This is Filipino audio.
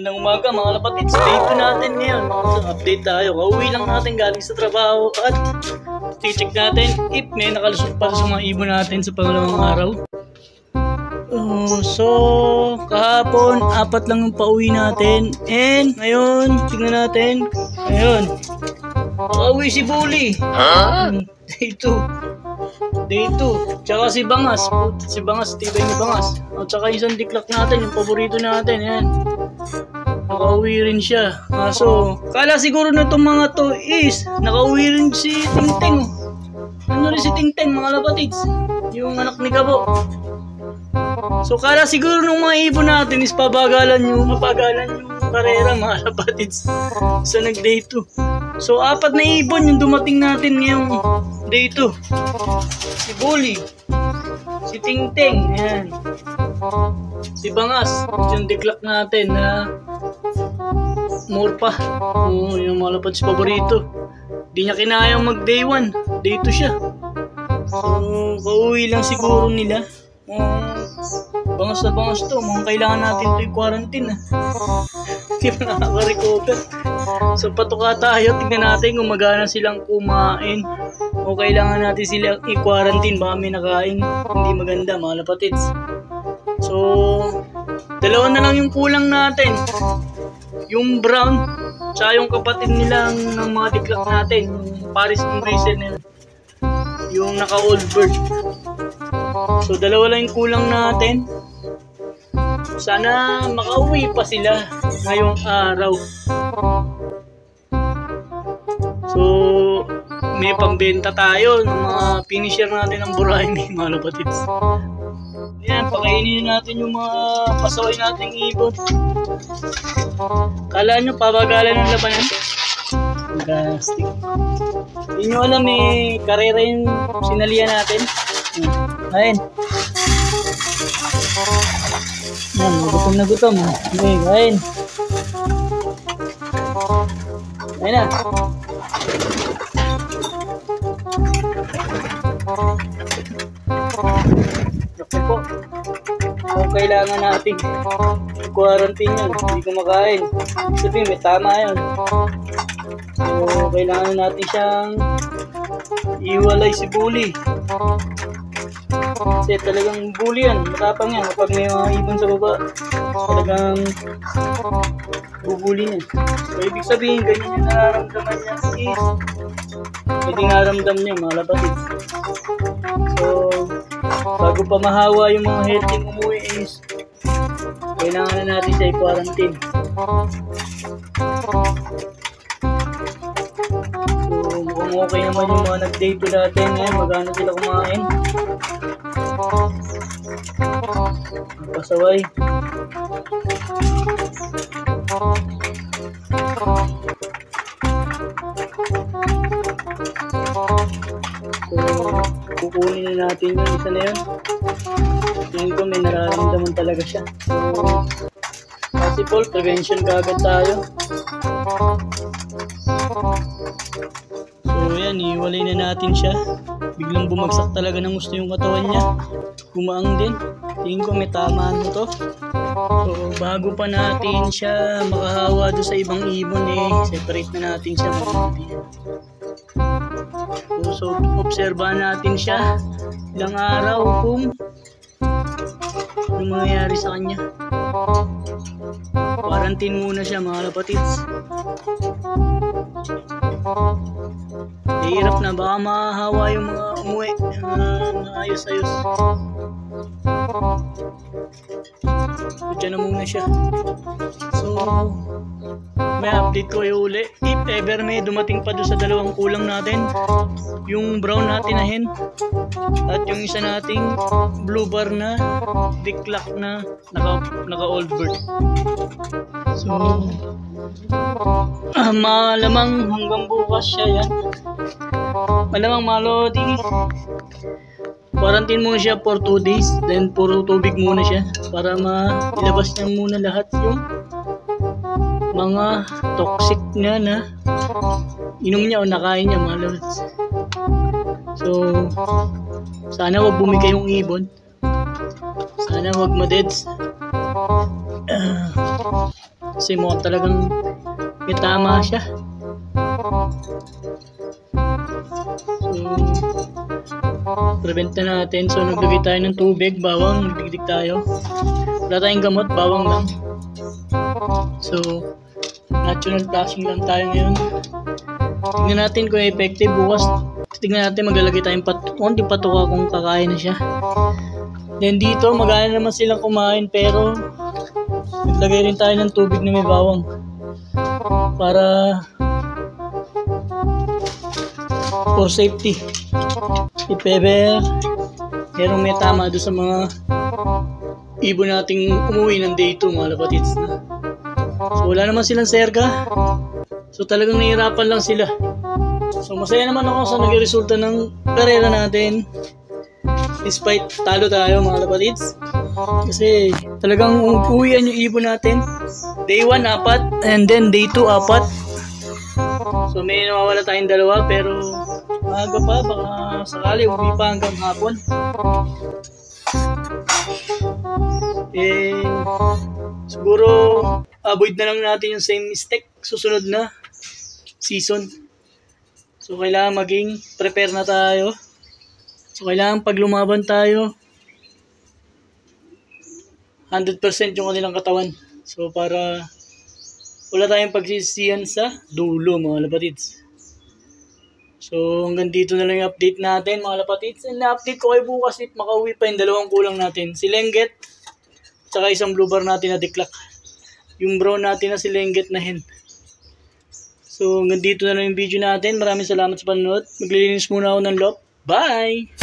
Magandang umaga mga kapatid. Day 2 natin ngayon. So, update tayo. Kauwi lang natin galing sa trabaho at i-check natin if may nakalusot pa sa mga ibon natin sa pangalawang araw. So, kahapon, 4 lang yung pauwi natin. And ngayon, tignan natin. Ngayon, pauwi si Bully. Day 2. Day 2. Tsaka si Bangas. Si Bangas, tibay ni Bangas. At tsaka isang diklak natin, yung paborito natin. Yan. Nakauwi rin siya. So, kala siguro na itong mga to is nakauwi rin si Tingting. Ano rin si Tingting mga lapatids? Yung anak ni Gabo. So, kala siguro nung mga ibon natin is mapagalan yung karera mga lapatids. So, nag-day 2. So, 4 na ibon yung dumating natin ngayong day 2. Si Bully, si Tingting, ayan. Si Bangas, yung diklak natin na more pa. Yung mga lapatids paborito. Di niya kinayang mag day 1, day 2 siya. So, kauwi lang siguro nila. Bangas na bangas to, mukhang kailangan natin ito i-quarantine. Hindi pa nakaka-recover. So patuka tayo, tignan natin kung magana silang kumain o kailangan natin sila i-quarantine, baka may nakain hindi maganda mga lapatids. So 2 na lang yung kulang natin, yung brown tsaka yung kapatid nilang ng mga diklak natin, yung Paris and Grayson, yung naka-old bird. So 2 lang yung kulang natin. Sana makauwi pa sila ngayong araw. So may pambenta tayo ng mga finisher natin ng burahin mga lapatids. Yan, pakainin natin yung mga pasaway nating ibon. Kala nyo pabagalan ng labanan? Fantastic. Hindi nyo alam karera yung sinalihan natin. Ayun. Yan, gutom na gutom. Okay, ayun. Ayun na. Okay po. Kung kailangan natin quarantine yun, hindi kumakain. Sabihin, may tama yun. So, kailangan natin siyang iwalay si Bully. Kasi talagang Bully yan, matapang yan. Kapag may mga ibon sa baba, talagang bubuli niya. So, ibig sabihin, ganyan yung nararamdaman niya is pwede naramdam niya mga lapatids. So, bago pa mahawa yung mga healthy umuwi is kailangan na natin siya i-quarantine. So, mukhang okay naman yung mga nag-day 2 natin. Ngayon, magano sila kumain. Pasaway. So, kukunin na natin yung isa na yun. Tingin ko may nararamdaman talaga siya. So, possible, prevention kagad tayo. So yan, iwalay na natin siya. Biglang bumagsak talaga ng gusto yung katawan niya. Kumaang din. Tingin ko may tamaan mo to. So bago pa natin siya makahawa doon sa ibang ibon separate na natin siya. So obserbahan natin siya ilang araw kung ano mangyayari sa kanya. Quarantine muna siya mga lapatids. Hirap na, baka mahahawa yung mga umuwi na ayos-ayos. So dyan na muna siya. So may update ko kayo uli if ever may dumating pa doon sa 2 kulang natin, yung brown natin na hen at yung isa nating blue bar na diklak na naka old bird. So malamang hanggang bukas siya yan. Malamang malodi quarantine muna siya for 2 days, then puro tubig muna siya para mailabas niya muna lahat yung mga toxic niya na inom niya o nakain niya mga lods. So sana wag bumigay yung ibon, sana wag ma-deads. Kasi mukhang talagang may tama siya. So, prevent na natin. So, naglagay tayo ng tubig, bawang, nagdigdig tayo. Wala tayong gamot, bawang lang. So, natural flushing lang tayo ngayon. Tignan natin kung effective. Bukas, tignan natin, maglalagay tayong konti patuka kung kakain na siya. Then dito, magana naman silang kumain, pero naglagay rin tayo ng tubig na may bawang. Para for safety. If ever merong may tama doon sa mga ibon nating umuwi ng day 2, mga lapatids na. So wala naman silang serga. So talagang nahihirapan lang sila. So masaya naman ako sa naging resulta ng karera natin. Despite talo tayo, mga lapatids. Kasi talagang uwian yung ibon natin. Day 1, 4. And then day 2, 4. So may nawawala tayong 2, pero maaga pa, baka sakali uwi pa hanggang hapon. Siguro avoid na lang natin yung same mistake susunod na season. So kailangan maging prepare na tayo. So kailangan pag lumaban tayo 100% yung kanilang katawan. So para wala tayong pagsisiyan sa dulo, mga lapatids. So hanggang dito na lang yung update natin, mga lapatids. And na-update ko kayo bukas if makauwi pa yung 2 kulang natin. Si Lengget, tsaka isang blue bar natin na diklak. Yung brown natin na si Lengget na hen. So hanggang dito na lang yung video natin. Maraming salamat sa panonood. Maglilinis muna ako ng loob. Bye!